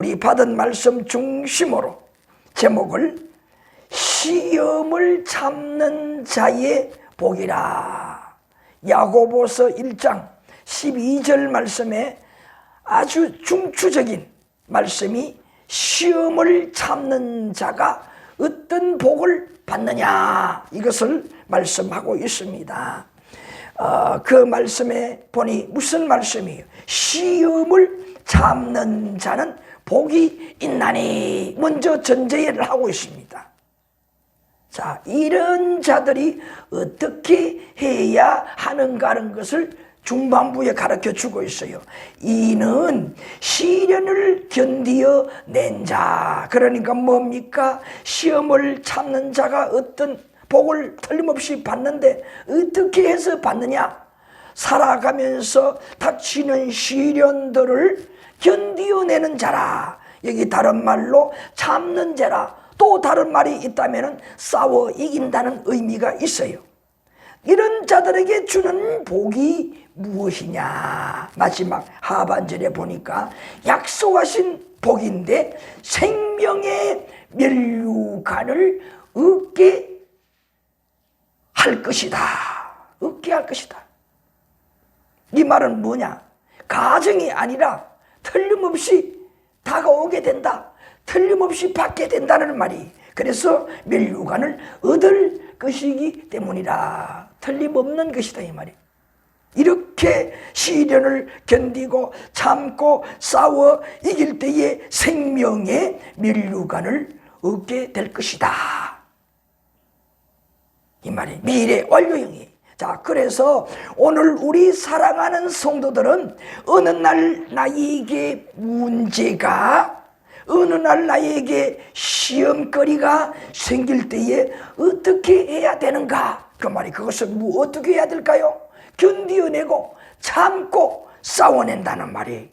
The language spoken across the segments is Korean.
우리 받은 말씀 중심으로 제목을 시험을 참는 자의 복이라. 야고보서 1장 12절 말씀에 아주 중추적인 말씀이 시험을 참는 자가 어떤 복을 받느냐, 이것을 말씀하고 있습니다. 그 말씀에 보니 무슨 말씀이에요? 시험을 참는 자는 복이 있나니, 먼저 전제를 하고 있습니다. 자, 이런 자들이 어떻게 해야 하는가 하는 것을 중반부에 가르쳐 주고 있어요. 이는 시련을 견디어 낸 자. 그러니까 뭡니까? 시험을 참는 자가 어떤 복을 틀림없이 받는데 어떻게 해서 받느냐? 살아가면서 닥치는 시련들을 견디어내는 자라. 여기 다른 말로 참는 자라. 또 다른 말이 있다면 싸워 이긴다는 의미가 있어요. 이런 자들에게 주는 복이 무엇이냐? 마지막 하반절에 보니까 약속하신 복인데 생명의 면류관을 얻게 할 것이다. 얻게 할 것이다. 이 말은 뭐냐? 가정이 아니라 틀림없이 다가오게 된다. 틀림없이 받게 된다는 말이. 그래서 면류관을 얻을 것이기 때문이라. 틀림없는 것이다, 이 말이. 이렇게 시련을 견디고 참고 싸워 이길 때에 생명의 면류관을 얻게 될 것이다, 이 말이. 미래 완료형이. 자, 그래서 오늘 우리 사랑하는 성도들은 어느 날 나에게 문제가, 어느 날 나에게 시험거리가 생길 때에 어떻게 해야 되는가? 그 말이. 그것을 어떻게 해야 될까요? 견디어내고 참고 싸워낸다는 말이.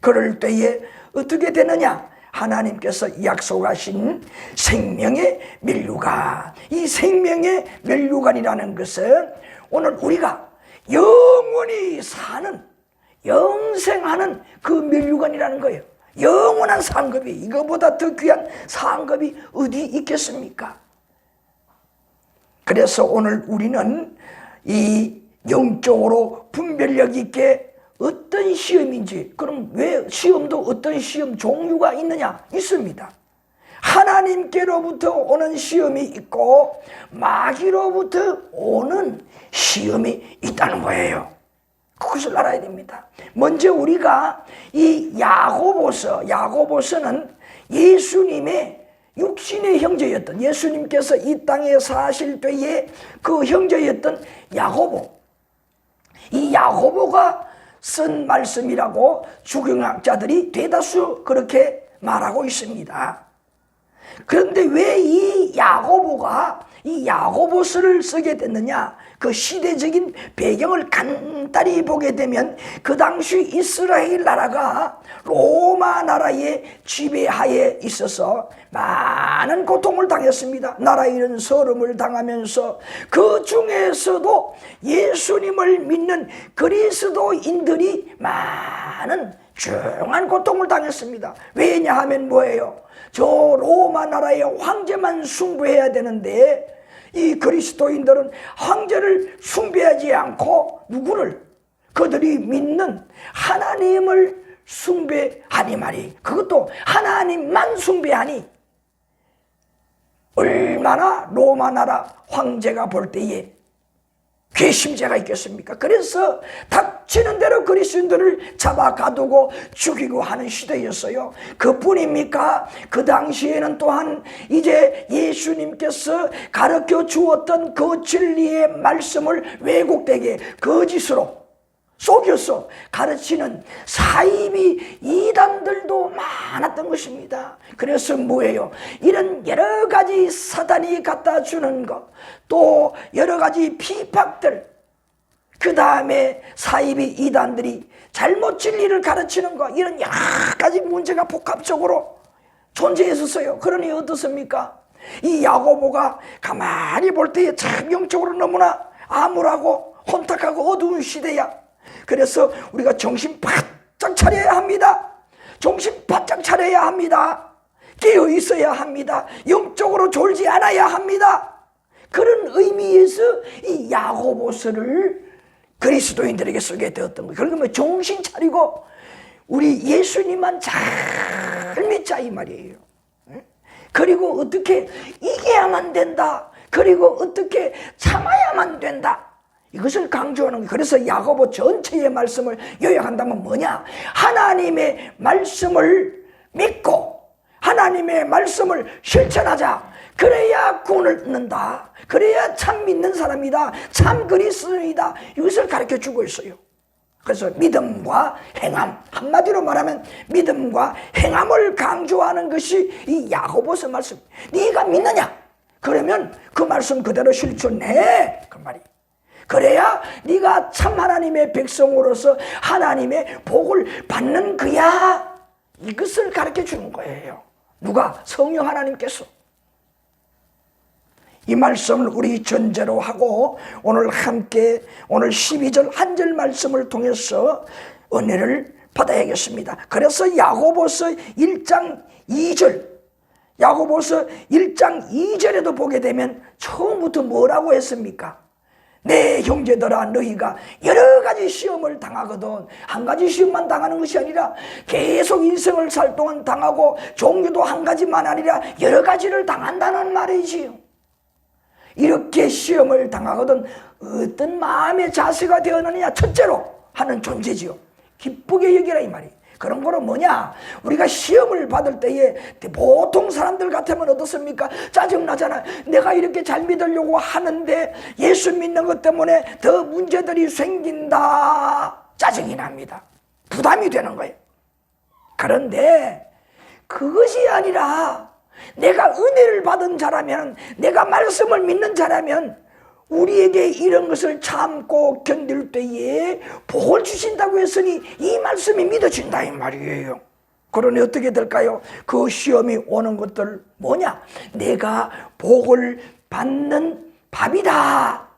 그럴 때에 어떻게 되느냐? 하나님께서 약속하신 생명의 면류관. 이 생명의 면류관이라는 것은 오늘 우리가 영원히 사는, 영생하는 그 면류관이라는 거예요. 영원한 상급이, 이거보다 더 귀한 상급이 어디 있겠습니까? 그래서 오늘 우리는 이 영적으로 분별력 있게 어떤 시험인지, 그럼 왜 시험도 어떤 시험 종류가 있느냐? 있습니다. 하나님께로부터 오는 시험이 있고 마귀로부터 오는 시험이 있다는 거예요. 그것을 알아야 됩니다. 먼저 우리가 이 야고보서는 예수님의 육신의 형제였던, 예수님께서 이 땅에 사실 때에 그 형제였던 야고보, 이 야고보가 쓴 말씀이라고 주경학자들이 대다수 그렇게 말하고 있습니다. 그런데 왜 이 야고보가 이 야고보서를 쓰게 됐느냐? 그 시대적인 배경을 간단히 보게 되면 그 당시 이스라엘 나라가 로마 나라의 지배하에 있어서 많은 고통을 당했습니다. 나라 잃은 서름을 당하면서 그 중에서도 예수님을 믿는 그리스도인들이 많은 중한 고통을 당했습니다. 왜냐하면 뭐예요? 저 로마 나라의 황제만 숭배해야 되는데 이 그리스도인들은 황제를 숭배하지 않고 누구를? 그들이 믿는 하나님을 숭배하니 말이. 그것도 하나님만 숭배하니 얼마나 로마 나라 황제가 볼 때에 괘씸죄가 있겠습니까? 그래서 닥치는 대로 그리스도인들을 잡아 가두고 죽이고 하는 시대였어요. 그뿐입니까? 그 당시에는 또한 이제 예수님께서 가르쳐 주었던 그 진리의 말씀을 왜곡되게 거짓으로 속여서 가르치는 사이비 이단들도 많았던 것입니다. 그래서 뭐예요? 이런 여러 가지 사단이 갖다 주는 것, 또 여러 가지 비박들, 그 다음에 사이비 이단들이 잘못 진리를 가르치는 것, 이런 여러 가지 문제가 복합적으로 존재했었어요. 그러니 어떻습니까? 이 야고보가 가만히 볼 때에 참 영적으로 너무나 암울하고 혼탁하고 어두운 시대야. 그래서 우리가 정신 바짝 차려야 합니다. 정신 바짝 차려야 합니다. 깨어 있어야 합니다. 영적으로 졸지 않아야 합니다. 그런 의미에서 이 야고보서를 그리스도인들에게 쓰게 되었던 거예요. 그러면 정신 차리고 우리 예수님만 잘 믿자 이 말이에요. 그리고 어떻게 이겨야만 된다. 그리고 어떻게 참아야만 된다. 이것을 강조하는 거예요. 그래서 야고보 전체의 말씀을 요약한다면 뭐냐? 하나님의 말씀을 믿고 하나님의 말씀을 실천하자. 그래야 구원을 얻는다. 그래야 참 믿는 사람이다. 참 그리스도이다. 이것을 가르쳐주고 있어요. 그래서 믿음과 행함, 한마디로 말하면 믿음과 행함을 강조하는 것이 이 야고보서 말씀. 네가 믿느냐? 그러면 그 말씀 그대로 실천해. 그 말이. 그래야 네가 참 하나님의 백성으로서 하나님의 복을 받는 거야. 이것을 가르쳐주는 거예요. 누가? 성령 하나님께서. 이 말씀을 우리 전제로 하고 오늘 함께 오늘 12절 한 절 말씀을 통해서 은혜를 받아야겠습니다. 그래서 야고보서 1장 2절 야고보서 1장 2절에도 보게 되면 처음부터 뭐라고 했습니까? 내 형제들아 너희가 여러 가지 시험을 당하거든 한 가지 시험만 당하는 것이 아니라 계속 인생을 살 동안 당하고 종류도 한 가지만 아니라 여러 가지를 당한다는 말이지요. 이렇게 시험을 당하거든 어떤 마음의 자세가 되었느냐? 첫째로 하는 존재지요. 기쁘게 여기라 이 말이. 그런 거는 뭐냐? 우리가 시험을 받을 때에 보통 사람들 같으면 어떻습니까? 짜증나잖아. 내가 이렇게 잘 믿으려고 하는데 예수 믿는 것 때문에 더 문제들이 생긴다. 짜증이 납니다. 부담이 되는 거예요. 그런데 그것이 아니라 내가 은혜를 받은 자라면, 내가 말씀을 믿는 자라면 우리에게 이런 것을 참고 견딜 때에 복을 주신다고 했으니 이 말씀이 믿어진다 이 말이에요. 그러니 어떻게 될까요? 그 시험이 오는 것들 뭐냐? 내가 복을 받는 밥이다.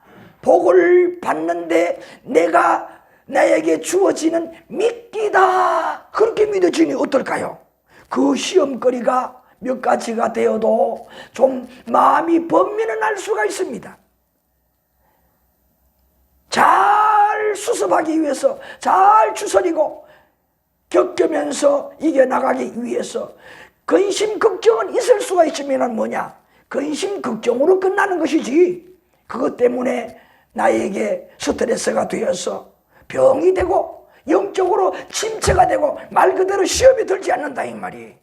복을 받는데 내가 나에게 주어지는 미끼다. 그렇게 믿어지니 어떨까요? 그 시험거리가 몇 가지가 되어도 좀 마음이 번민은 할 수가 있습니다. 잘 수습하기 위해서 잘 추스리고 겪으면서 이겨나가기 위해서 근심 걱정은 있을 수가 있지만 뭐냐? 근심 걱정으로 끝나는 것이지 그것 때문에 나에게 스트레스가 되어서 병이 되고 영적으로 침체가 되고 말 그대로 시험이 들지 않는다 이 말이.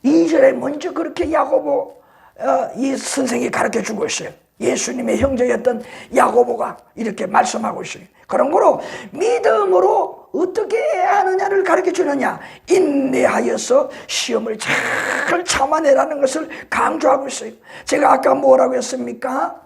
2절에 먼저 그렇게 야고보 이 선생이 가르쳐주고 있어요. 예수님의 형제였던 야고보가 이렇게 말씀하고 있어요. 그런 거로 믿음으로 어떻게 하느냐를 가르쳐주느냐. 인내하여서 시험을 잘 참아내라는 것을 강조하고 있어요. 제가 아까 뭐라고 했습니까?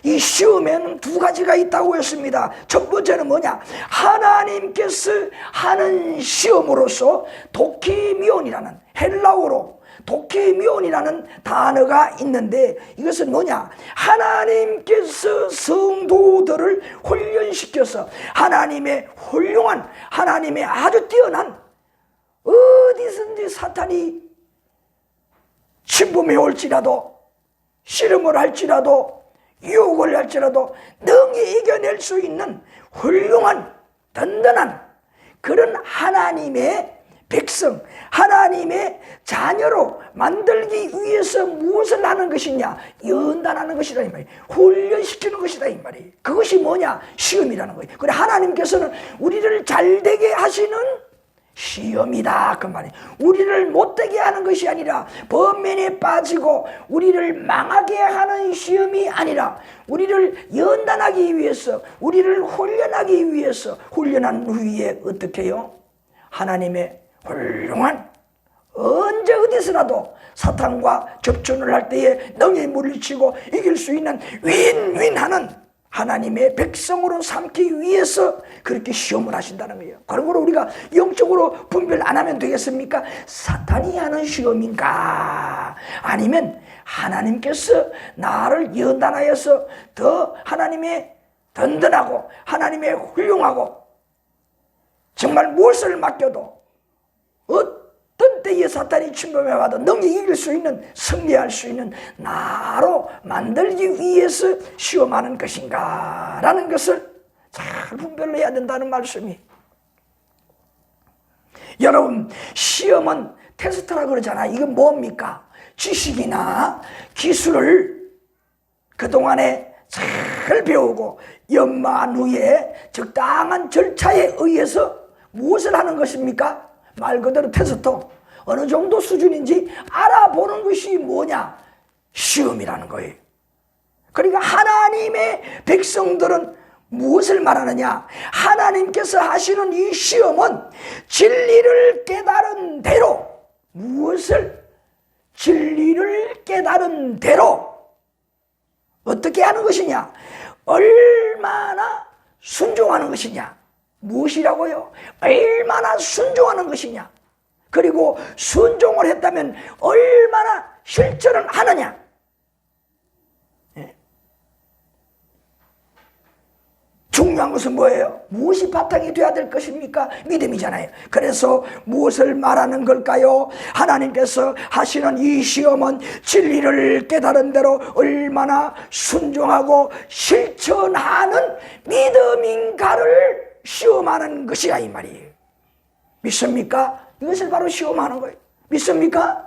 이 시험에는 두 가지가 있다고 했습니다. 첫 번째는 뭐냐? 하나님께서 하는 시험으로서 도키미온이라는 헬라어로 도키미온이라는 단어가 있는데 이것은 뭐냐? 하나님께서 성도들을 훈련시켜서 하나님의 훌륭한 하나님의 아주 뛰어난 어디든지 사탄이 침범해 올지라도 씨름을 할지라도 유혹을 할지라도 능히 이겨낼 수 있는 훌륭한 든든한 그런 하나님의 백성, 하나님의 자녀로 만들기 위해서 무엇을 하는 것이냐? 연단하는 것이다 이 말이에요. 훈련시키는 것이다 이 말이에요. 그것이 뭐냐? 시험이라는 거예요. 그래 하나님께서는 우리를 잘되게 하시는 시험이다 그 말이에요. 우리를 못되게 하는 것이 아니라 범면에 빠지고 우리를 망하게 하는 시험이 아니라 우리를 연단하기 위해서 우리를 훈련하기 위해서 훈련한 후에 어떻게 해요? 하나님의 훌륭한 언제 어디서라도 사탄과 접전을 할 때에 능히 물리치고 이길 수 있는 윈윈하는 하나님의 백성으로 삼기 위해서 그렇게 시험을 하신다는 거예요. 그런 걸 우리가 영적으로 분별 안 하면 되겠습니까? 사탄이 하는 시험인가? 아니면 하나님께서 나를 연단하여서 더 하나님의 든든하고 하나님의 훌륭하고 정말 무엇을 맡겨도 어떤 때에 사탄이 침범해와도 능히 이길 수 있는, 승리할 수 있는 나로 만들기 위해서 시험하는 것인가 라는 것을 잘 분별해야 된다는 말씀이. 여러분, 시험은 테스트라 그러잖아요. 이건 뭡니까? 지식이나 기술을 그동안에 잘 배우고 연마한 후에 적당한 절차에 의해서 무엇을 하는 것입니까? 말 그대로 테스트. 어느 정도 수준인지 알아보는 것이 뭐냐? 시험이라는 거예요. 그러니까 하나님의 백성들은 무엇을 말하느냐? 하나님께서 하시는 이 시험은 진리를 깨달은 대로, 무엇을? 진리를 깨달은 대로 어떻게 하는 것이냐? 얼마나 순종하는 것이냐? 무엇이라고요? 얼마나 순종하는 것이냐? 그리고 순종을 했다면 얼마나 실천을 하느냐? 중요한 것은 뭐예요? 무엇이 바탕이 되어야 될 것입니까? 믿음이잖아요. 그래서 무엇을 말하는 걸까요? 하나님께서 하시는 이 시험은 진리를 깨달은 대로 얼마나 순종하고 실천하는 믿음인가를 시험하는 것이야 이 말이에요. 믿습니까? 이것을 바로 시험하는 거예요. 믿습니까?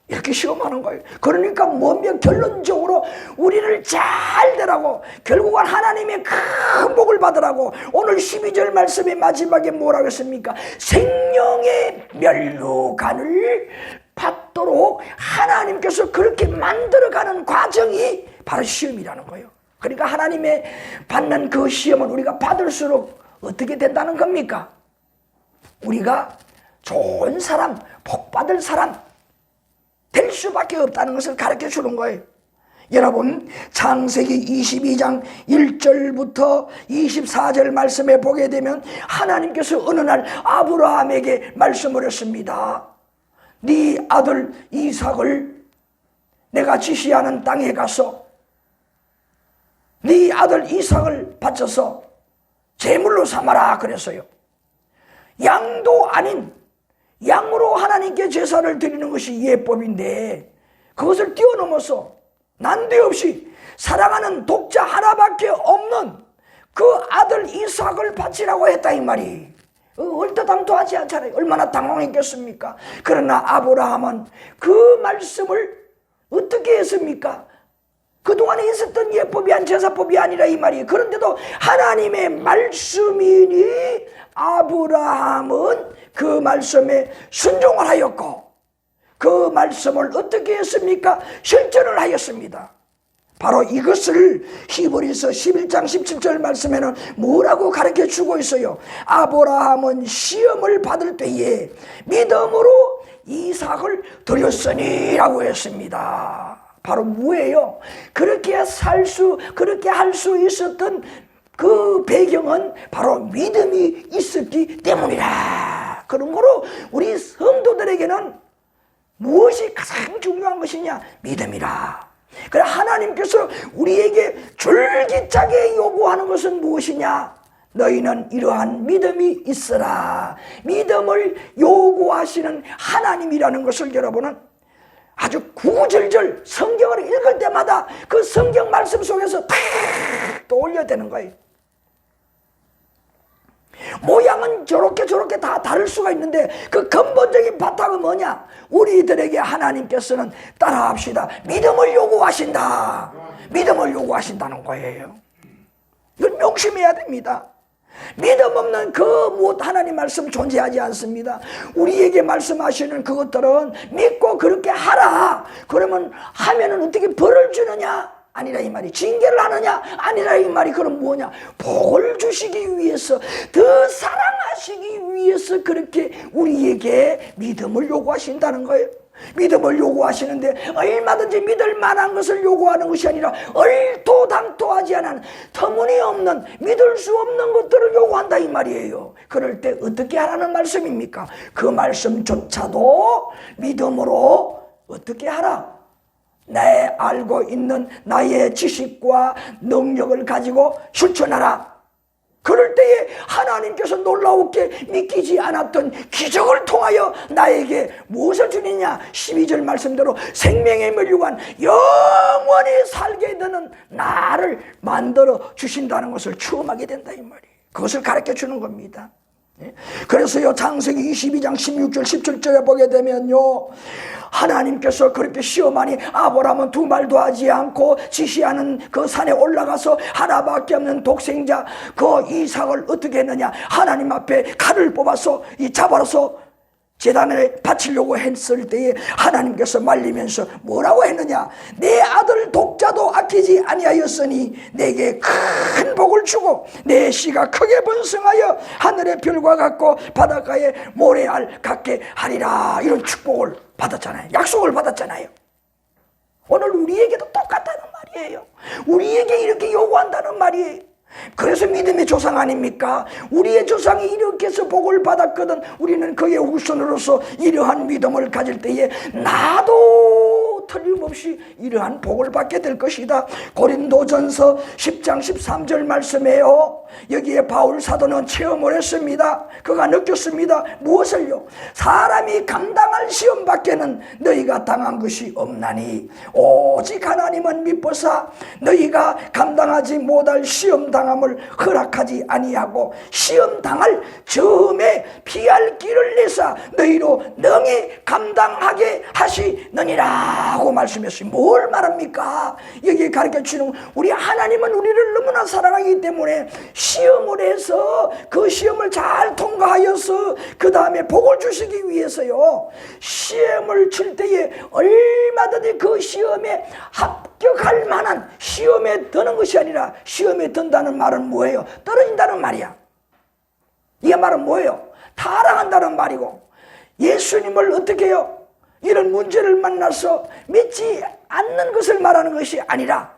이렇게 시험하는 거예요. 그러니까 뭐면 결론적으로 우리를 잘 되라고, 결국은 하나님의 큰 복을 받으라고 오늘 12절 말씀의 마지막에 뭐라고 했습니까? 생명의 면류관을 받도록 하나님께서 그렇게 만들어가는 과정이 바로 시험이라는 거예요. 그러니까 하나님의 받는 그 시험은 우리가 받을수록 어떻게 된다는 겁니까? 우리가 좋은 사람, 복받을 사람 될 수밖에 없다는 것을 가르쳐 주는 거예요. 여러분, 창세기 22장 1절부터 24절 말씀에 보게 되면 하나님께서 어느 날 아브라함에게 말씀을 했습니다. 네 아들 이삭을 내가 지시하는 땅에 가서 네 아들 이삭을 바쳐서 제물로 삼아라 그랬어요. 양도 아닌 양으로 하나님께 제사를 드리는 것이 예법인데 그것을 뛰어넘어서 난데없이 사랑하는 독자 하나밖에 없는 그 아들 이삭을 바치라고 했다 이 말이. 얼토당토하지 않잖아요. 얼마나 당황했겠습니까? 그러나 아브라함은 그 말씀을 어떻게 했습니까? 그동안에 있었던 예법이 아닌 제사법이 아니라 이 말이에요. 그런데도 하나님의 말씀이니 아브라함은 그 말씀에 순종을 하였고 그 말씀을 어떻게 했습니까? 실천을 하였습니다. 바로 이것을 히브리서 11장 17절 말씀에는 뭐라고 가르쳐 주고 있어요? 아브라함은 시험을 받을 때에 믿음으로 이삭을 드렸으니라고 했습니다. 바로 뭐예요? 그렇게 할 수 있었던 그 배경은 바로 믿음이 있었기 때문이라. 그런 거로 우리 성도들에게는 무엇이 가장 중요한 것이냐? 믿음이라. 그래 하나님께서 우리에게 줄기차게 요구하는 것은 무엇이냐? 너희는 이러한 믿음이 있어라. 믿음을 요구하시는 하나님이라는 것을 여러분은 아주 구절절 성경을 읽을 때마다 그 성경 말씀 속에서 탁 떠올려야 되는 거예요. 모양은 저렇게 다 다를 수가 있는데 그 근본적인 바탕은 뭐냐? 우리들에게 하나님께서는 따라합시다. 믿음을 요구하신다. 믿음을 요구하신다는 거예요. 이걸 명심해야 됩니다. 믿음 없는 그 무엇 하나님 말씀 존재하지 않습니다. 우리에게 말씀하시는 그것들은 믿고 그렇게 하라. 그러면 하면은 어떻게 벌을 주느냐? 아니라 이 말이. 징계를 하느냐? 아니라 이 말이. 그럼 뭐냐? 복을 주시기 위해서, 더 사랑하시기 위해서 그렇게 우리에게 믿음을 요구하신다는 거예요. 믿음을 요구하시는데 얼마든지 믿을 만한 것을 요구하는 것이 아니라 얼토당토하지 않은 터무니없는 믿을 수 없는 것들을 요구한다 이 말이에요. 그럴 때 어떻게 하라는 말씀입니까? 그 말씀조차도 믿음으로 어떻게 하라? 내 알고 있는 나의 지식과 능력을 가지고 실천하라. 그럴 때에 하나님께서 놀라웠게 믿기지 않았던 기적을 통하여 나에게 무엇을 주느냐? 12절 말씀대로 생명의 멸류관 영원히 살게 되는 나를 만들어 주신다는 것을 체험하게 된다 이 말이에요. 그것을 가르쳐 주는 겁니다. 그래서요, 창세기 22장 16절 17절에 보게 되면요, 하나님께서 그렇게 시험하니 아브라함은 두 말도 하지 않고 지시하는 그 산에 올라가서 하나밖에 없는 독생자 그 이삭을 어떻게 했느냐? 하나님 앞에 칼을 뽑아서 잡아서 제단에 바치려고 했을 때에 하나님께서 말리면서 뭐라고 했느냐? 내 아들 독자도 아끼지 아니하였으니 내게 큰 복을 주고 내 씨가 크게 번성하여 하늘의 별과 같고 바닷가의 모래알 같게 하리라. 이런 축복을 받았잖아요. 약속을 받았잖아요. 오늘 우리에게도 똑같다는 말이에요. 우리에게 이렇게 요구한다는 말이에요. 그래서 믿음의 조상 아닙니까? 우리의 조상이 이렇게 해서 복을 받았거든. 우리는 그의 후손으로서 이러한 믿음을 가질 때에 나도 틀림없이 이러한 복을 받게 될 것이다. 고린도전서 10장 13절 말씀에요, 여기에 바울 사도는 체험을 했습니다. 그가 느꼈습니다. 무엇을요? 사람이 감당할 시험 밖에는 너희가 당한 것이 없나니 오직 하나님은 미쁘사 너희가 감당하지 못할 시험 당함을 허락하지 아니하고 시험 당할 즈음에 피할 길을 내사 너희로 능히 감당하게 하시느니라고 말씀했어요. 뭘 말합니까? 여기에 가르쳐주는, 우리 하나님은 우리를 너무나 사랑하기 때문에 시험을 해서 그 시험을 잘 통과하여서 그 다음에 복을 주시기 위해서요, 시험을 칠 때에 얼마든지 그 시험에 합격할 만한, 시험에 드는 것이 아니라, 시험에 든다는 말은 뭐예요? 떨어진다는 말이야. 이 말은 뭐예요? 타락한다는 말이고, 예수님을 어떻게 해요? 이런 문제를 만나서 믿지 않는 것을 말하는 것이 아니라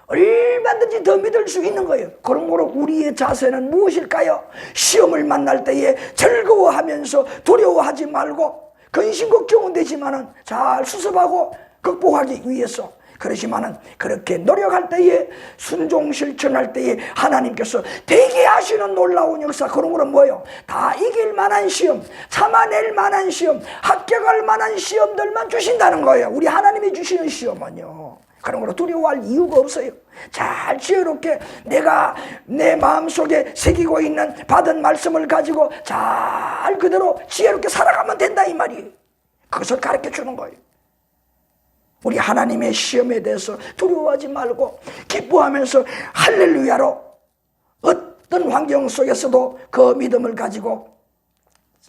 얼마든지 더 믿을 수 있는 거예요. 그러므로 우리의 자세는 무엇일까요? 시험을 만날 때에 즐거워하면서 두려워하지 말고, 근심 걱정은 되지만은 잘 수습하고 극복하기 위해서, 그러지만은 그렇게 노력할 때에, 순종 실천할 때에 하나님께서 되게 하시는 놀라운 역사. 그러므로 뭐예요? 다 이길 만한 시험, 참아낼 만한 시험, 합격할 만한 시험들만 주신다는 거예요. 우리 하나님이 주시는 시험은요, 그러므로 두려워할 이유가 없어요. 잘 지혜롭게 내가 내 마음속에 새기고 있는 받은 말씀을 가지고 잘 그대로 지혜롭게 살아가면 된다 이 말이에요. 그것을 가르쳐 주는 거예요. 우리 하나님의 시험에 대해서 두려워하지 말고 기뻐하면서 할렐루야로 어떤 환경 속에서도 그 믿음을 가지고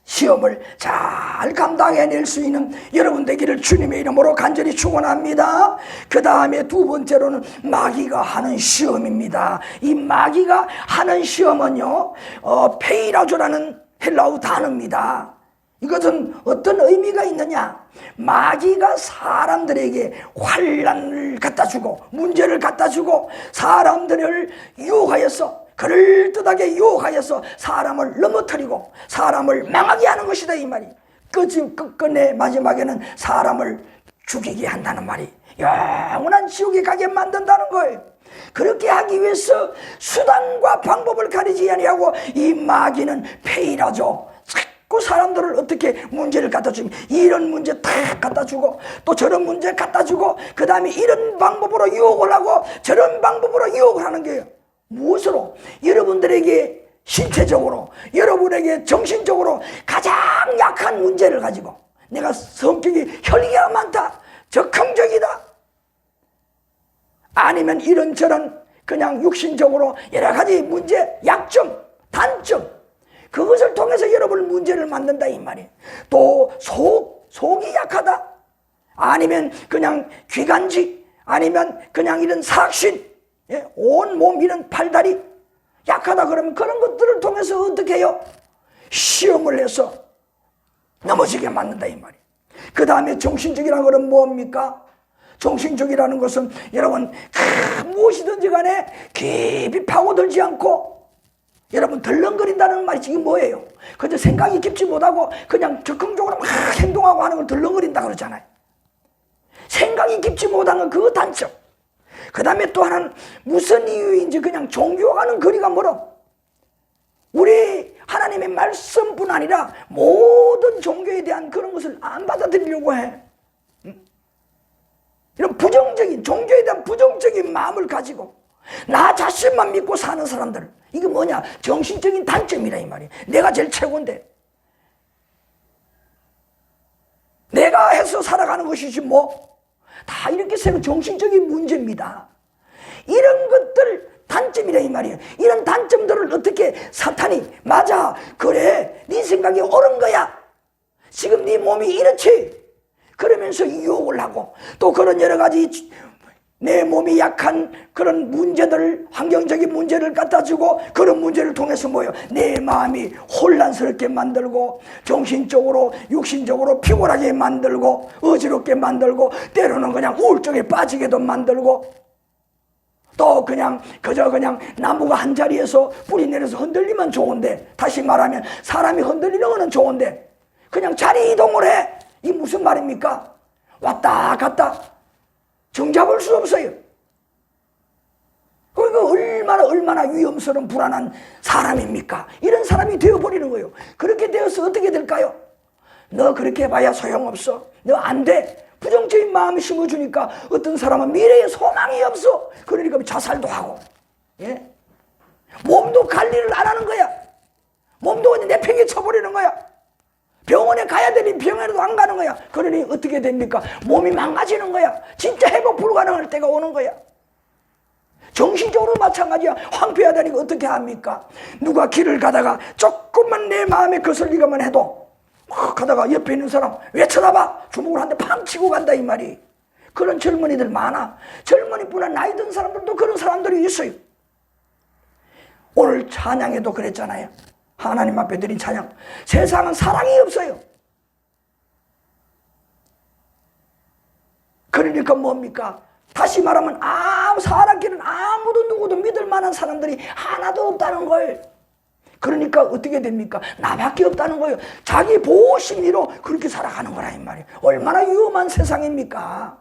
시험을 잘 감당해낼 수 있는 여러분 되기를 주님의 이름으로 간절히 축원합니다. 그 다음에 두 번째로는 마귀가 하는 시험입니다. 이 마귀가 하는 시험은요, 페이라조라는 헬라어 단어입니다. 이것은 어떤 의미가 있느냐? 마귀가 사람들에게 환난을 갖다 주고 문제를 갖다 주고 사람들을 유혹하여서, 그럴듯하게 유혹하여서 사람을 넘어뜨리고 사람을 망하게 하는 것이다 이 말이. 끝끝내 마지막에는 사람을 죽이게 한다는 말이, 영원한 지옥에 가게 만든다는 거예요. 그렇게 하기 위해서 수단과 방법을 가리지 아니하고 이 마귀는 페이라죠. 그 사람들을 어떻게 문제를 갖다 주면 이런 문제 다 갖다 주고 또 저런 문제 갖다 주고 그 다음에 이런 방법으로 유혹을 하고 저런 방법으로 유혹을 하는 거예요. 무엇으로? 여러분들에게 신체적으로, 여러분에게 정신적으로 가장 약한 문제를 가지고, 내가 성격이 혈기가 많다, 적극적이다, 아니면 이런저런 그냥 육신적으로 여러 가지 문제, 약점, 단점, 그것을 통해서 여러분 문제를 만든다 이 말이에요. 또 속이 약하다, 아니면 그냥 귀간지, 아니면 그냥 이런 사악신, 온몸 이런 팔다리 약하다 그러면 그런 것들을 통해서 어떻게 해요? 시험을 해서 넘어지게 만든다 이 말이에요. 그 다음에 정신적이라는 것은 뭡니까? 정신적이라는 것은 여러분 무엇이든지 간에 깊이 파고들지 않고 여러분 덜렁거린다는 말이 지금 뭐예요? 그저 생각이 깊지 못하고 그냥 적극적으로 막 행동하고 하는 걸 덜렁거린다 그러잖아요. 생각이 깊지 못한 건 그 단점. 그 다음에 또 하나는 무슨 이유인지 그냥 종교와는 거리가 멀어. 우리 하나님의 말씀뿐 아니라 모든 종교에 대한 그런 것을 안 받아들이려고 해. 이런 부정적인, 종교에 대한 부정적인 마음을 가지고 나 자신만 믿고 사는 사람들, 이게 뭐냐? 정신적인 단점이라 이 말이야. 내가 제일 최고인데 내가 해서 살아가는 것이지 뭐. 다 이렇게 생각, 정신적인 문제입니다. 이런 것들 단점이라 이 말이에요. 이런 단점들을 어떻게 사탄이, 맞아, 그래, 네 생각이 옳은 거야, 지금 네 몸이 이렇지, 그러면서 유혹을 하고, 또 그런 여러 가지 내 몸이 약한 그런 문제들을, 환경적인 문제를 갖다 주고, 그런 문제를 통해서 뭐예요? 내 마음이 혼란스럽게 만들고, 정신적으로 육신적으로 피곤하게 만들고, 어지럽게 만들고, 때로는 그냥 우울증에 빠지게도 만들고, 또 그냥 그저 그냥 나무가 한 자리에서 뿌리 내려서 흔들리면 좋은데, 다시 말하면 사람이 흔들리는 거는 좋은데 그냥 자리 이동을 해. 이 무슨 말입니까? 왔다 갔다 정잡을 수 없어요. 그러니까 얼마나 위험스러운 불안한 사람입니까? 이런 사람이 되어버리는 거예요. 그렇게 되어서 어떻게 될까요? 너 그렇게 해봐야 소용없어, 너 안 돼, 부정적인 마음을 심어주니까 어떤 사람은 미래에 소망이 없어. 그러니까 자살도 하고, 예? 몸도 관리를 안 하는 거야. 몸도 그냥 내팽개 쳐버리는 거야. 병원에 가야 되니 병원에도 안 가는 거야. 그러니 어떻게 됩니까? 몸이 망가지는 거야. 진짜 회복 불가능할 때가 오는 거야. 정신적으로 마찬가지야. 황폐하다니까 어떻게 합니까? 누가 길을 가다가 조금만 내 마음에 거슬리기만 해도 가다가 옆에 있는 사람 왜 쳐다봐? 주먹을 한 대 팡 치고 간다 이 말이. 그런 젊은이들 많아. 젊은이뿐 아니라 나이 든 사람들도 그런 사람들이 있어요. 오늘 찬양에도 그랬잖아요. 하나님 앞에 드린 찬양, 세상은 사랑이 없어요. 그러니까 뭡니까? 다시 말하면 사람끼리는 아무도 누구도 믿을 만한 사람들이 하나도 없다는 거예요. 그러니까 어떻게 됩니까? 나밖에 없다는 거예요. 자기 보호 심리로 그렇게 살아가는 거라 이 말이에요. 얼마나 위험한 세상입니까?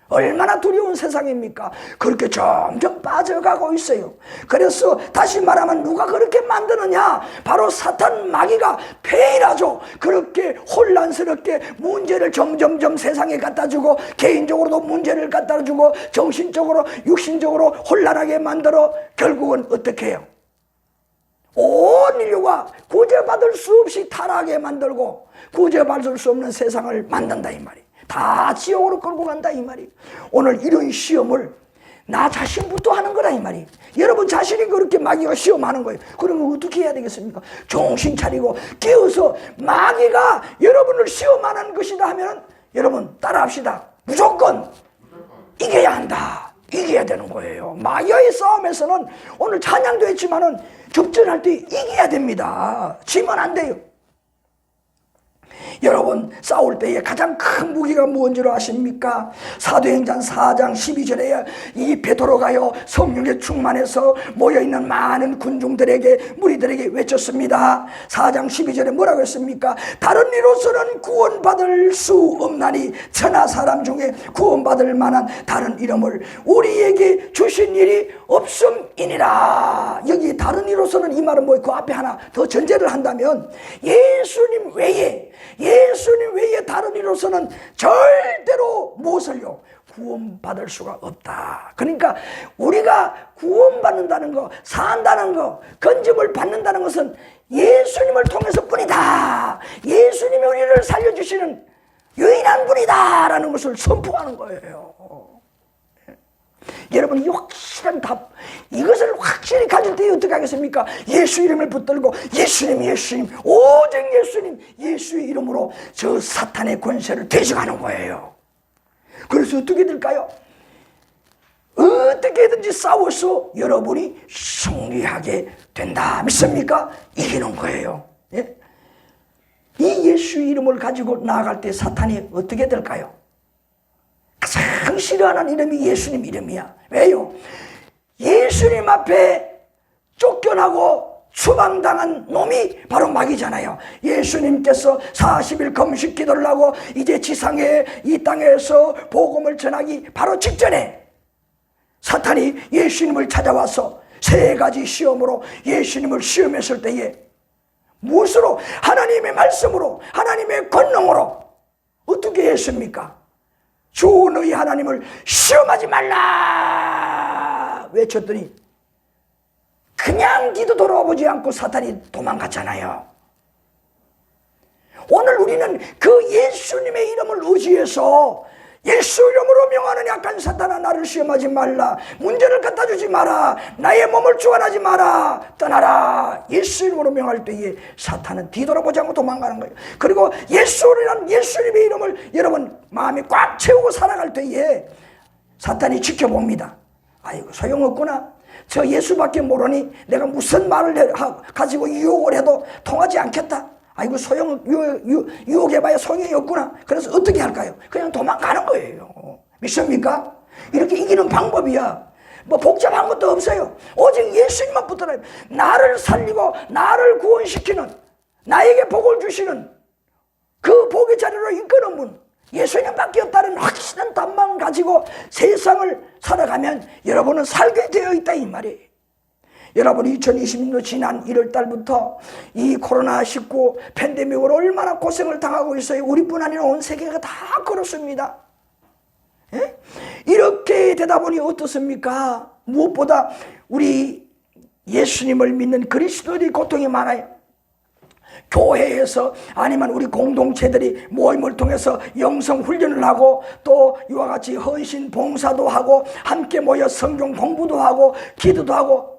얼마나 두려운 세상입니까? 그렇게 점점 빠져가고 있어요. 그래서 다시 말하면 누가 그렇게 만드느냐? 바로 사탄 마귀가 폐일하죠. 그렇게 혼란스럽게 문제를 점점점 세상에 갖다 주고, 개인적으로도 문제를 갖다 주고, 정신적으로 육신적으로 혼란하게 만들어 결국은 어떻게 해요? 온 인류가 구제받을 수 없이 타락하게 만들고 구제받을 수 없는 세상을 만든다 이 말이. 다 지옥으로 끌고 간다 이 말이. 오늘 이런 시험을 나 자신부터 하는 거라 이 말이. 여러분 자신이 그렇게 마귀가 시험하는 거예요. 그러면 어떻게 해야 되겠습니까? 정신 차리고 깨어서 마귀가 여러분을 시험하는 것이다 하면 여러분 따라합시다. 무조건 이겨야 한다. 이겨야 되는 거예요. 마귀와의 싸움에서는 오늘 찬양도 했지만은 접전할 때 이겨야 됩니다. 지면 안 돼요. 여러분 싸울 때에 가장 큰 무기가 무엇인지로 아십니까? 사도행전 4장 12절에 이 베드로가요 성령에 충만해서 모여있는 많은 군중들에게 무리들에게 외쳤습니다. 4장 12절에 뭐라고 했습니까? 다른 이로서는 구원받을 수 없나니 천하 사람 중에 구원받을 만한 다른 이름을 우리에게 주신 일이 없음이니라. 여기 다른 이로서는 이 말은 그 앞에 하나 더 전제를 한다면 예수님 외에 다른 이로서는 절대로 무엇을요? 구원받을 수가 없다. 그러니까 우리가 구원받는다는 거, 산다는 거, 건짐을 받는다는 것은 예수님을 통해서 뿐이다. 예수님이 우리를 살려주시는 유일한 분이다 라는 것을 선포하는 거예요. 여러분 이 확실한 답, 이것을 확실히 가질 때 어떻게 하겠습니까? 예수 이름을 붙들고 예수님 오직 예수님, 예수의 이름으로 저 사탄의 권세를 대적하는 거예요. 그래서 어떻게 될까요? 어떻게든지 싸워서 여러분이 승리하게 된다. 믿습니까? 이기는 거예요. 예? 이 예수의 이름을 가지고 나아갈 때 사탄이 어떻게 될까요? 가장 싫어하는 이름이 예수님 이름이야. 왜요? 예수님 앞에 쫓겨나고 추방당한 놈이 바로 마귀잖아요. 예수님께서 40일 금식 기도를 하고 이제 지상에 이 땅에서 복음을 전하기 바로 직전에 사탄이 예수님을 찾아와서 세 가지 시험으로 예수님을 시험했을 때에 무엇으로? 하나님의 말씀으로, 하나님의 권능으로 어떻게 했습니까? 주 너희 하나님을 시험하지 말라 외쳤더니 그냥 기도 돌아보지 않고 사탄이 도망갔잖아요. 오늘 우리는 그 예수님의 이름을 의지해서 예수 이름으로 명하는 약한 사탄아 나를 시험하지 말라, 문제를 갖다 주지 마라, 나의 몸을 주관하지 마라, 떠나라. 예수 이름으로 명할 때에 사탄은 뒤돌아보지 않고 도망가는 거예요. 그리고 예수라는 예수님의 이름을 여러분 마음에 꽉 채우고 살아갈 때에 사탄이 지켜봅니다. 아이고 소용없구나, 저 예수밖에 모르니 내가 무슨 말을 가지고 유혹을 해도 통하지 않겠다. 아이고 유혹해봐야 소용이 없구나. 그래서 어떻게 할까요? 그냥 도망가는 거예요. 믿습니까? 이렇게 이기는 방법이야. 뭐 복잡한 것도 없어요. 오직 예수님만 붙들어요. 나를 살리고 나를 구원시키는, 나에게 복을 주시는 그 복의 자리로 이끄는 분 예수님밖에 없다는 확실한 답만 가지고 세상을 살아가면 여러분은 살게 되어 있다 이 말이에요. 여러분 2020년도 지난 1월달부터 이 코로나19 팬데믹으로 얼마나 고생을 당하고 있어요. 우리뿐 아니라 온 세계가 다 그렇습니다. 예? 이렇게 되다 보니 어떻습니까? 무엇보다 우리 예수님을 믿는 그리스도인의 고통이 많아요. 교회에서 아니면 우리 공동체들이 모임을 통해서 영성 훈련을 하고 또 이와 같이 헌신 봉사도 하고 함께 모여 성경 공부도 하고 기도도 하고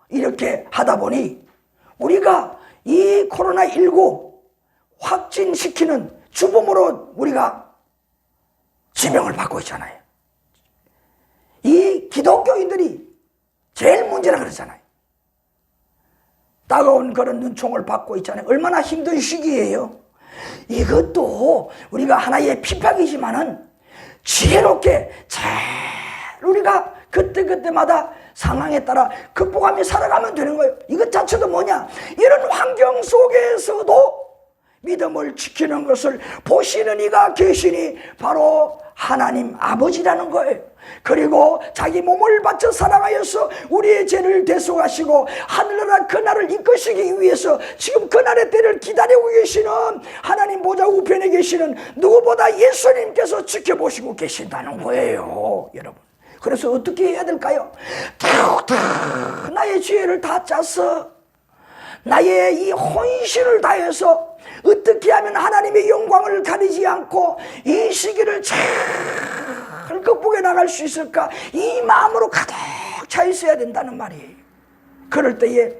이렇게 하다 보니 우리가 이 코로나19 확진시키는 주범으로 우리가 지명을 받고 있잖아요. 이 기독교인들이 제일 문제라 그러잖아요. 따가운 그런 눈총을 받고 있잖아요. 얼마나 힘든 시기예요. 이것도 우리가 하나의 핍박이지만은 지혜롭게 잘 우리가 그때마다 상황에 따라 극복하며 살아가면 되는 거예요. 이것 자체도 뭐냐? 이런 환경 속에서도 믿음을 지키는 것을 보시는 이가 계시니 바로 하나님 아버지라는 거예요. 그리고 자기 몸을 바쳐 사랑하여서 우리의 죄를 대속하시고 하늘나라 그날을 이끄시기 위해서 지금 그날의 때를 기다리고 계시는 하나님 보좌 우편에 계시는 누구보다 예수님께서 지켜보시고 계신다는 거예요, 여러분. 그래서 어떻게 해야 될까요? 다 나의 죄를 다 짜서 나의 이 혼신을 다해서 어떻게 하면 하나님의 영광을 가리지 않고 이 시기를 잘 극복해 나갈 수 있을까? 이 마음으로 가득 차 있어야 된다는 말이에요. 그럴 때에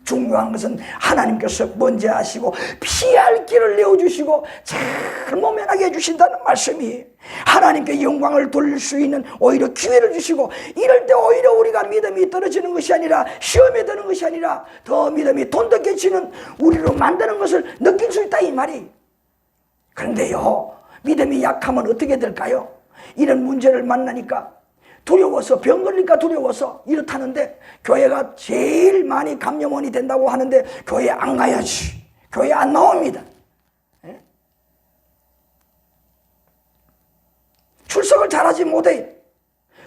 중요한 것은 하나님께서 먼저 하시고 피할 길을 내어주시고 잘 모면하게 해주신다는 말씀이에요. 하나님께 영광을 돌릴 수 있는 오히려 기회를 주시고 이럴 때 오히려 우리가 믿음이 떨어지는 것이 아니라 시험에 드는 것이 아니라 더 믿음이 돈독해지는 우리로 만드는 것을 느낄 수 있다 이 말이. 그런데요, 믿음이 약하면 어떻게 될까요? 이런 문제를 만나니까 두려워서, 병 걸릴까 두려워서 이렇다는데 교회가 제일 많이 감염원이 된다고 하는데 교회 안 가야지. 교회 안 나옵니다. 예? 출석을 잘하지 못해.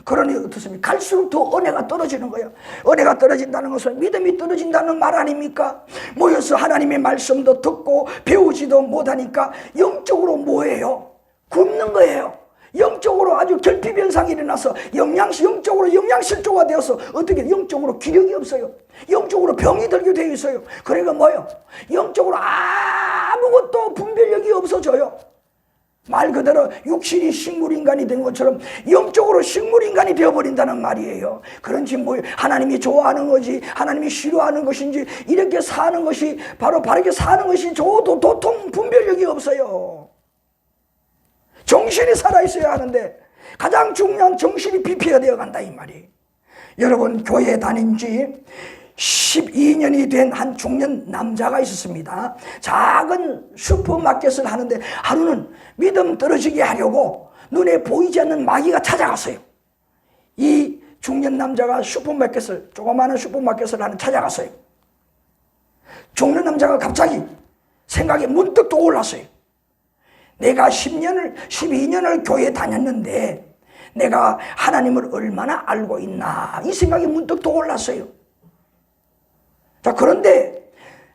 그러니 어떻습니까? 갈수록 더 은혜가 떨어지는 거예요. 은혜가 떨어진다는 것은 믿음이 떨어진다는 말 아닙니까? 모여서 하나님의 말씀도 듣고 배우지도 못하니까 영적으로 뭐예요? 굶는 거예요. 영적으로 아주 결핍 현상이 일어나서 영적으로 영양실조가 되어서 어떻게 영적으로 기력이 없어요. 영적으로 병이 들게 되어 있어요. 그러니까 뭐예요? 영적으로 아무것도 분별력이 없어져요. 말 그대로 육신이 식물인간이 된 것처럼 영적으로 식물인간이 되어버린다는 말이에요. 그런지 뭐 하나님이 좋아하는 것이 하나님이 싫어하는 것인지 이렇게 사는 것이 바로 바르게 사는 것이 저도 도통 분별력이 없어요. 정신이 살아있어야 하는데 가장 중요한 정신이 비피가 되어간다 이 말이. 여러분 교회에 다닌 지 12년이 된 한 중년 남자가 있었습니다. 작은 슈퍼마켓을 하는데 하루는 믿음 떨어지게 하려고 눈에 보이지 않는 마귀가 찾아갔어요. 이 중년 남자가 조그마한 슈퍼마켓을 찾아갔어요. 중년 남자가 갑자기 생각이 문득 떠올랐어요. 내가 12년을 교회에 다녔는데 내가 하나님을 얼마나 알고 있나 이 생각이 문득 떠올랐어요. 자, 그런데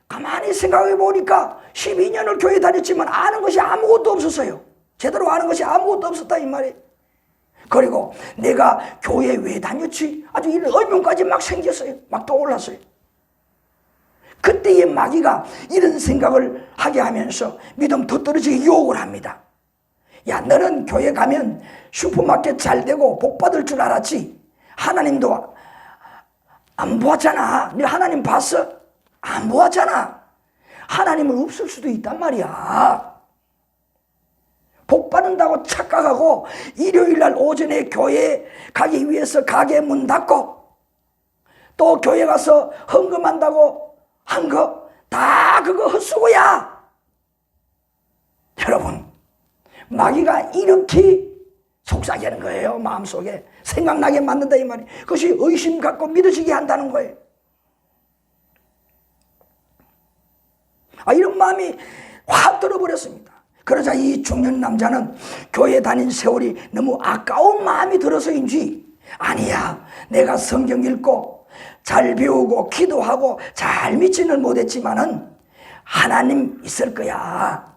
가만히 생각해 보니까 12년을 교회 다녔지만 아는 것이 아무것도 없었어요. 제대로 아는 것이 아무것도 없었다 이 말이에요. 그리고 내가 교회 왜 다녔지? 아주 이런 의문까지 막 생겼어요. 막 떠올랐어요. 그때의 마귀가 이런 생각을 하게 하면서 믿음 더 떨어지게 유혹을 합니다. 야, 너는 교회 가면 슈퍼마켓 잘 되고 복 받을 줄 알았지? 하나님도 안 보았잖아. 너 하나님 봤어? 안 보았잖아. 하나님은 없을 수도 있단 말이야. 복 받는다고 착각하고 일요일날 오전에 교회 가기 위해서 가게 문 닫고 또 교회 가서 헌금한다고 한 거 다 그거 헛수고야. 여러분, 마귀가 이렇게 속삭이는 거예요. 마음속에 생각나게 만든다 이 말이에요. 그것이 의심 갖고 믿어지게 한다는 거예요. 이런 마음이 확 들어버렸습니다. 그러자 이 중년 남자는 교회 다닌 세월이 너무 아까운 마음이 들어서인지, 아니야, 내가 성경 읽고 잘 배우고 기도하고 잘 믿지는 못했지만은 하나님 있을 거야.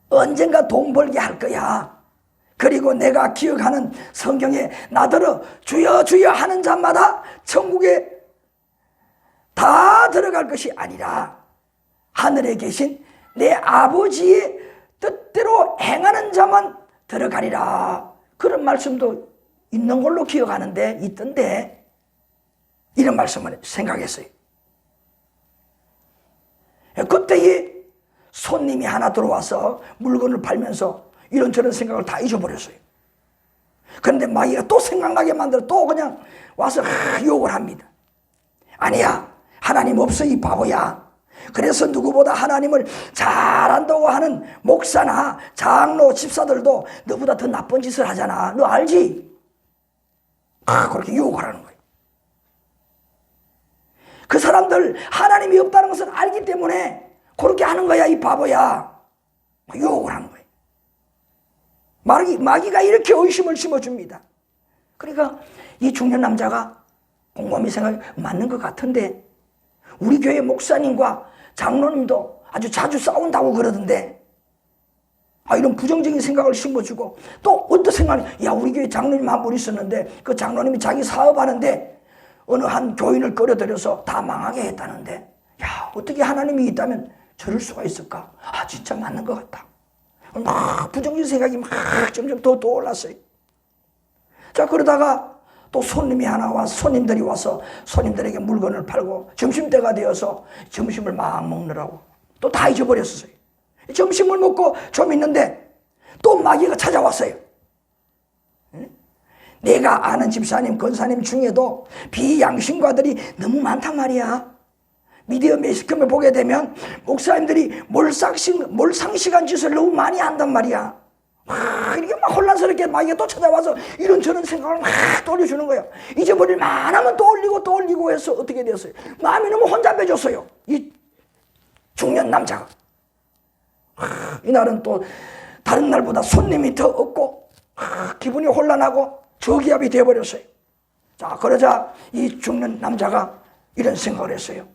언젠가 돈 벌게 할 거야. 그리고 내가 기억하는 성경에 나더러 주여 주여 하는 자마다 천국에 다 들어갈 것이 아니라 하늘에 계신 내 아버지의 뜻대로 행하는 자만 들어가리라. 그런 말씀도 있는 걸로 기억하는데, 있던데 이런 말씀을 생각했어요. 그때에 손님이 하나 들어와서 물건을 팔면서 이런저런 생각을 다 잊어버렸어요. 그런데 마귀가 또 생각나게 만들어 또 그냥 와서 유혹을 합니다. 아니야, 하나님 없어 이 바보야. 그래서 누구보다 하나님을 잘한다고 하는 목사나 장로, 집사들도 너보다 더 나쁜 짓을 하잖아. 너 알지? 그렇게 유혹을 하는 거예요. 그 사람들 하나님이 없다는 것을 알기 때문에 그렇게 하는 거야 이 바보야. 유혹을 하는 거예요. 마귀가 이렇게 의심을 심어줍니다. 그러니까 이 중년 남자가 곰곰이 생각해, 맞는 것 같은데 우리 교회 목사님과 장로님도 아주 자주 싸운다고 그러던데, 이런 부정적인 생각을 심어주고, 또 어떤 생각이, 야, 우리 교회 장로님 한 분 있었는데 그 장로님이 자기 사업하는데 어느 한 교인을 끌어들여서 다 망하게 했다는데, 야, 어떻게 하나님이 있다면 저럴 수가 있을까? 진짜 맞는 것 같다. 막 부정적인 생각이 막 점점 더 떠올랐어요. 자, 그러다가 또 손님들이 와서 손님들에게 물건을 팔고 점심때가 되어서 점심을 막 먹느라고 또 다 잊어버렸어요. 점심을 먹고 좀 있는데 또 마귀가 찾아왔어요. 내가 아는 집사님, 권사님 중에도 비양심가들이 너무 많단 말이야. 미디어 매스컴을 보게 되면 목사님들이 몰상식한 짓을 너무 많이 한단 말이야. 이렇게 막 혼란스럽게 마귀가 또 찾아와서 이런저런 생각을 막 떠올려주는 거예요. 잊어버릴 만하면 떠올리고 해서 어떻게 되었어요? 마음이 너무 혼잡해졌어요. 이 중년 남자가. 이날은 또 다른 날보다 손님이 더 없고 기분이 혼란하고 저기압이 되어버렸어요. 자, 그러자 이 중년 남자가 이런 생각을 했어요.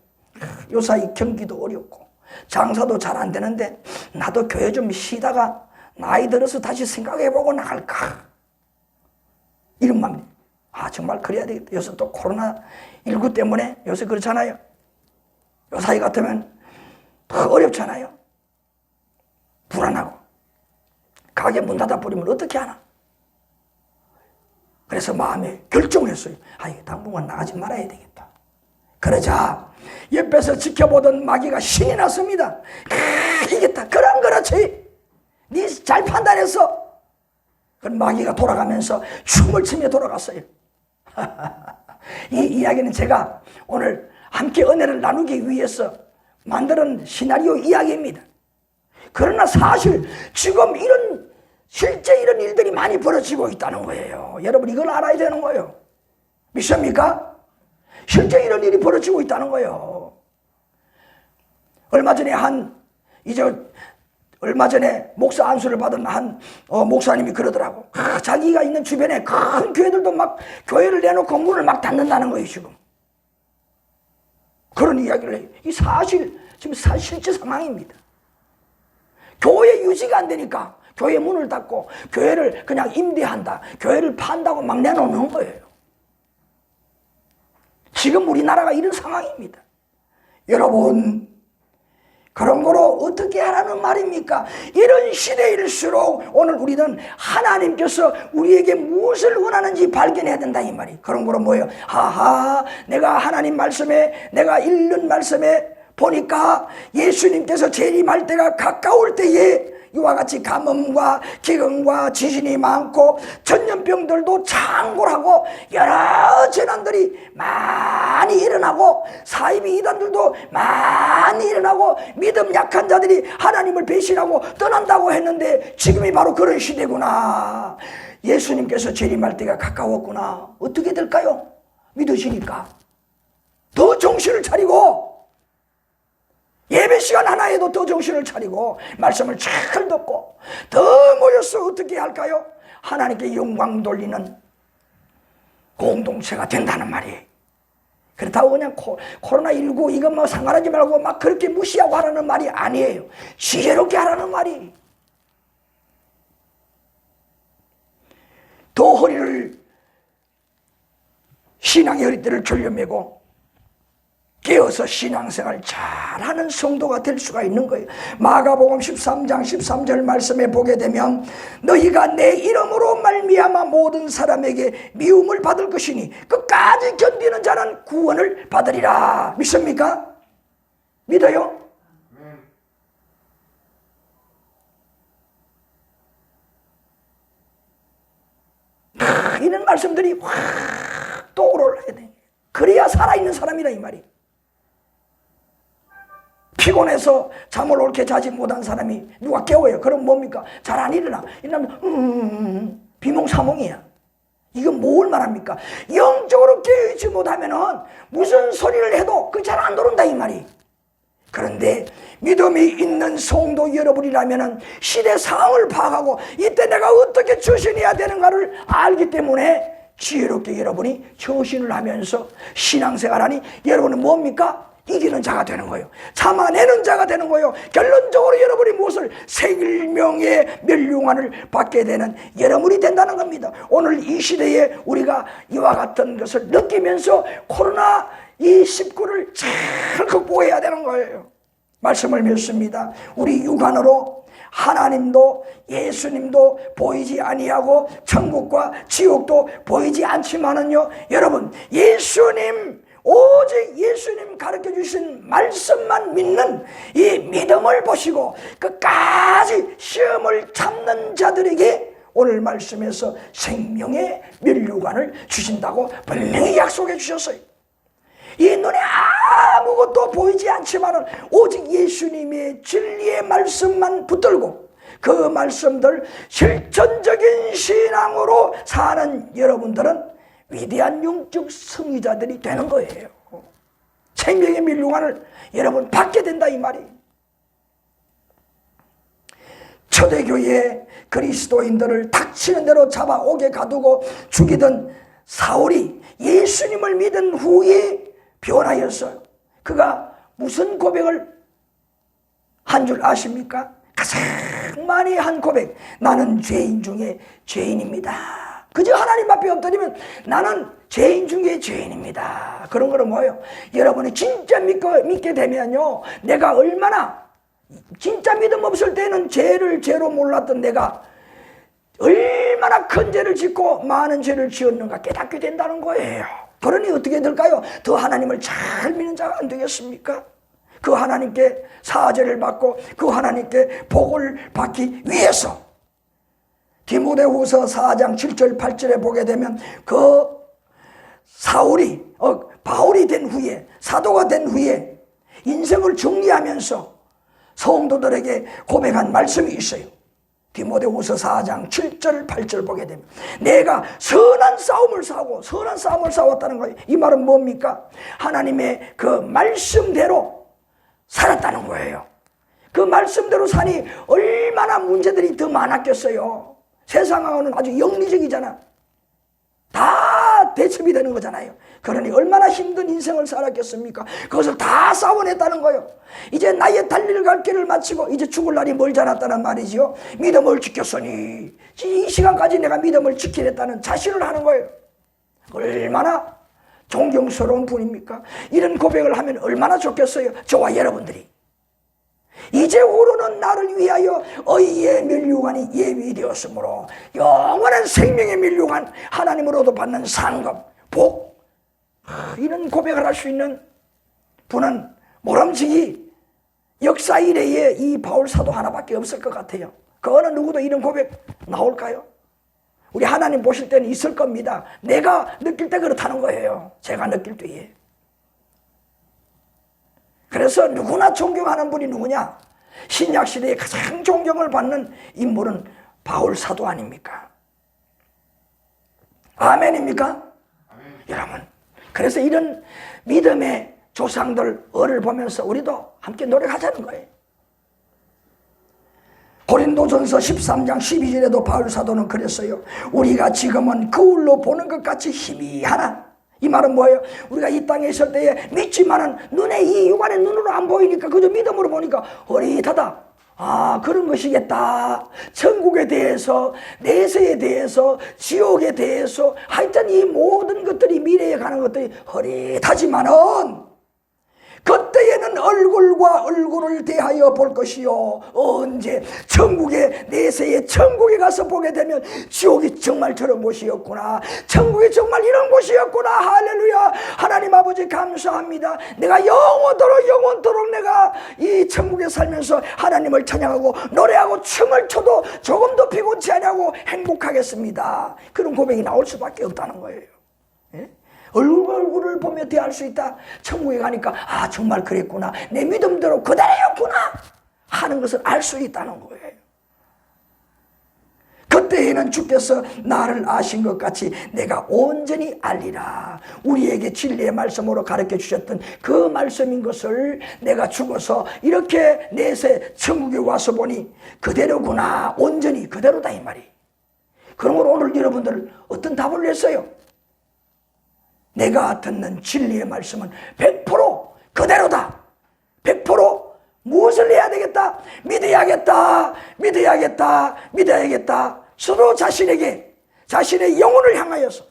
요사이 경기도 어렵고 장사도 잘 안 되는데 나도 교회 좀 쉬다가 나이 들어서 다시 생각해보고 나갈까, 이런 마음이. 정말 그래야 되겠다. 요새 또 코로나19 때문에 요새 그렇잖아요. 요사이 같으면 더 어렵잖아요. 불안하고 가게 문 닫아버리면 어떻게 하나. 그래서 마음에 결정을 했어요. 당분간 나가지 말아야 되겠다. 그러자 옆에서 지켜보던 마귀가 신이 났습니다. 이겼다. 그렇지. 네 잘 판단했어. 그럼 마귀가 돌아가면서 춤을 추며 돌아갔어요. 이 이야기는 제가 오늘 함께 은혜를 나누기 위해서 만드는 시나리오 이야기입니다. 그러나 사실 지금 실제 이런 일들이 많이 벌어지고 있다는 거예요. 여러분, 이걸 알아야 되는 거예요. 믿습니까? 실제 이런 일이 벌어지고 있다는 거예요. 얼마 전에 이제 얼마 전에 목사 안수를 받은 한 목사님이 그러더라고. 자기가 있는 주변에 큰 교회들도 막 교회를 내놓고 문을 막 닫는다는 거예요 지금. 그런 이야기를 해요. 이 사실 지금 실제 상황입니다. 교회 유지가 안 되니까 교회 문을 닫고 교회를 그냥 임대한다, 교회를 판다고 막 내놓는 거예요. 지금 우리나라가 이런 상황입니다. 여러분, 그런 거로 어떻게 하라는 말입니까? 이런 시대일수록 오늘 우리는 하나님께서 우리에게 무엇을 원하는지 발견해야 된다 이 말이. 그런 거로 뭐예요? 내가 하나님 말씀에, 내가 읽는 말씀에 보니까 예수님께서 재림할 때가 가까울 때에 이와 같이 가뭄과 기근과 지진이 많고 전염병들도 창궐하고 여러 재난들이 많이 일어나고 사이비 이단들도 많이 일어나고 믿음 약한 자들이 하나님을 배신하고 떠난다고 했는데 지금이 바로 그런 시대구나. 예수님께서 재림할 때가 가까웠구나. 어떻게 될까요? 믿으시니까 더 정신을 차리고 예배 시간 하나에도 더 정신을 차리고 말씀을 잘 듣고 더 모여서 어떻게 할까요? 하나님께 영광 돌리는 공동체가 된다는 말이에요. 그렇다고 그냥 코로나19 이거 뭐 상관하지 말고 막 그렇게 무시하고 하라는 말이 아니에요. 지혜롭게 하라는 말이. 더 허리를, 신앙의 허리띠를 졸려매고 깨어서 신앙생활 잘하는 성도가 될 수가 있는 거예요. 마가복음 13장 13절 말씀에 보게 되면 너희가 내 이름으로 말미암아 모든 사람에게 미움을 받을 것이니 끝까지 견디는 자는 구원을 받으리라. 믿습니까? 믿어요? 이런 말씀들이 확 떠오르야 돼. 그래야 살아있는 사람이라 이 말이. 피곤해서 잠을 옳게 자지 못한 사람이 누가 깨워요. 그럼 뭡니까? 잘 안 일어나. 일어나면 비몽사몽이야. 이건 뭘 말합니까? 영적으로 깨어있지 못하면은 무슨 소리를 해도 그 잘 안 들어온다 이 말이. 그런데 믿음이 있는 성도 여러분이라면은 시대 상황을 파악하고 이때 내가 어떻게 처신해야 되는가를 알기 때문에 지혜롭게 여러분이 처신을 하면서 신앙생활하니 여러분은 뭡니까? 이기는 자가 되는 거예요. 참아내는 자가 되는 거예요. 결론적으로 여러분이 무엇을 생명의 멸류관을 받게 되는 여러분이 된다는 겁니다. 오늘 이 시대에 우리가 이와 같은 것을 느끼면서 코로나19를 잘 극복해야 되는 거예요. 말씀을 믿습니다. 우리 육안으로 하나님도 예수님도 보이지 아니하고 천국과 지옥도 보이지 않지만은요, 여러분, 예수님, 오직 예수님 가르쳐 주신 말씀만 믿는 이 믿음을 보시고 끝까지 시험을 참는 자들에게 오늘 말씀에서 생명의 멸류관을 주신다고 분명히 약속해 주셨어요. 이 눈에 아무것도 보이지 않지만 오직 예수님의 진리의 말씀만 붙들고 그 말씀들 실천적인 신앙으로 사는 여러분들은 위대한 영적 승리자들이 되는 거예요. 생명의 멸류관을 여러분 받게 된다 이 말이. 초대교회 그리스도인들을 닥치는 대로 잡아오게 가두고 죽이던 사울이 예수님을 믿은 후에 변하였어요. 그가 무슨 고백을 한 줄 아십니까? 가장 많이 한 고백. 나는 죄인 중에 죄인입니다. 그저 하나님 앞에 엎드리면 나는 죄인 중에 죄인입니다. 그런 거는 뭐예요? 여러분이 진짜 믿게 되면요, 내가 얼마나 진짜 믿음 없을 때는 죄를 죄로 몰랐던 내가 얼마나 큰 죄를 짓고 많은 죄를 지었는가 깨닫게 된다는 거예요. 그러니 어떻게 될까요? 더 하나님을 잘 믿는 자가 안 되겠습니까? 그 하나님께 사죄를 받고 그 하나님께 복을 받기 위해서 디모데후서 4장 7절 8절에 보게 되면 그 사울이 바울이 된 후에 사도가 된 후에 인생을 정리하면서 성도들에게 고백한 말씀이 있어요. 디모데후서 4장 7절 8절 보게 되면 내가 선한 싸움을 싸웠다는 거예요. 이 말은 뭡니까? 하나님의 그 말씀대로 살았다는 거예요. 그 말씀대로 사니 얼마나 문제들이 더 많았겠어요. 세상하고는 아주 영리적이잖아. 다 대첩이 되는 거잖아요. 그러니 얼마나 힘든 인생을 살았겠습니까? 그것을 다 싸워냈다는 거예요. 이제 나의 달릴 갈 길을 마치고 이제 죽을 날이 멀지 않았다는 말이지요. 믿음을 지켰으니 이 시간까지 내가 믿음을 지키겠다는 자신을 하는 거예요. 얼마나 존경스러운 분입니까? 이런 고백을 하면 얼마나 좋겠어요. 저와 여러분들이. 이제후로는 나를 위하여 의의 면류관이 예비되었으므로 영원한 생명의 면류관, 하나님으로도 받는 상급, 복, 이런 고백을 할 수 있는 분은 모름지기 역사 이래에 이 바울 사도 하나밖에 없을 것 같아요. 그 어느 누구도 이런 고백 나올까요? 우리 하나님 보실 때는 있을 겁니다. 내가 느낄 때 그렇다는 거예요. 제가 느낄 때에. 그래서 누구나 존경하는 분이 누구냐? 신약시대에 가장 존경을 받는 인물은 바울 사도 아닙니까? 아멘입니까? 아멘. 여러분, 그래서 이런 믿음의 조상들을 보면서 우리도 함께 노력하자는 거예요. 고린도전서 13장 12절에도 바울 사도는 그랬어요. 우리가 지금은 거울로 보는 것 같이 희미하나. 이 말은 뭐예요? 우리가 이 땅에 있을 때에 믿지만은 눈에 이 육안의 눈으로 안 보이니까 그저 믿음으로 보니까 어릿하다. 아, 그런 것이겠다. 천국에 대해서, 내세에 대해서, 지옥에 대해서, 하여튼 이 모든 것들이 미래에 가는 것들이 허릿하지만은 그때에는 얼굴과 얼굴을 대하여 볼 것이요. 언제? 천국에, 내세에 천국에 가서 보게 되면 지옥이 정말 저런 곳이었구나. 천국이 정말 이런 곳이었구나. 할렐루야. 하나님 아버지 감사합니다. 내가 영원토록 내가 이 천국에 살면서 하나님을 찬양하고 노래하고 춤을 춰도 조금도 피곤치 않냐고 행복하겠습니다. 그런 고백이 나올 수밖에 없다는 거예요. 예? 얼굴을 보며 대할 수 있다. 천국에 가니까 아 정말 그랬구나. 내 믿음대로 그대로였구나 하는 것을 알 수 있다는 거예요. 그때에는 주께서 나를 아신 것 같이 내가 온전히 알리라. 우리에게 진리의 말씀으로 가르쳐 주셨던 그 말씀인 것을 내가 죽어서 이렇게 내세 천국에 와서 보니 그대로구나. 온전히 그대로다 이 말이. 그러므로 오늘 여러분들 어떤 답을 냈어요? 내가 듣는 진리의 말씀은 100% 그대로다. 100% 무엇을 해야 되겠다? 믿어야겠다. 서로 자신에게, 자신의 영혼을 향하여서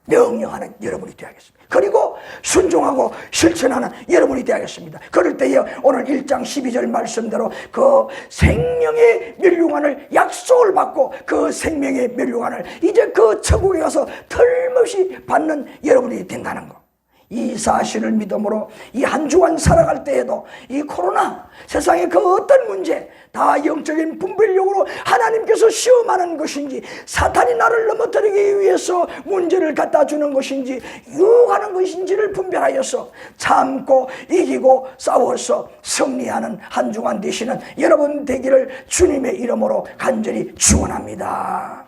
명령하는 여러분이 되어야겠습니다. 그리고 순종하고 실천하는 여러분이 되어야겠습니다. 그럴 때에 오늘 1장 12절 말씀대로 그 생명의 면류관을 약속을 받고 그 생명의 면류관을 이제 그 천국에 가서 틀림없이 받는 여러분이 된다는 거. 이 사실을 믿음으로 이 한 주간 살아갈 때에도 이 코로나 세상의 그 어떤 문제 다 영적인 분별력으로 하나님께서 시험하는 것인지 사탄이 나를 넘어뜨리기 위해서 문제를 갖다 주는 것인지 유혹하는 것인지를 분별하여서 참고 이기고 싸워서 승리하는 한 주간 되시는 여러분 되기를 주님의 이름으로 간절히 축원합니다.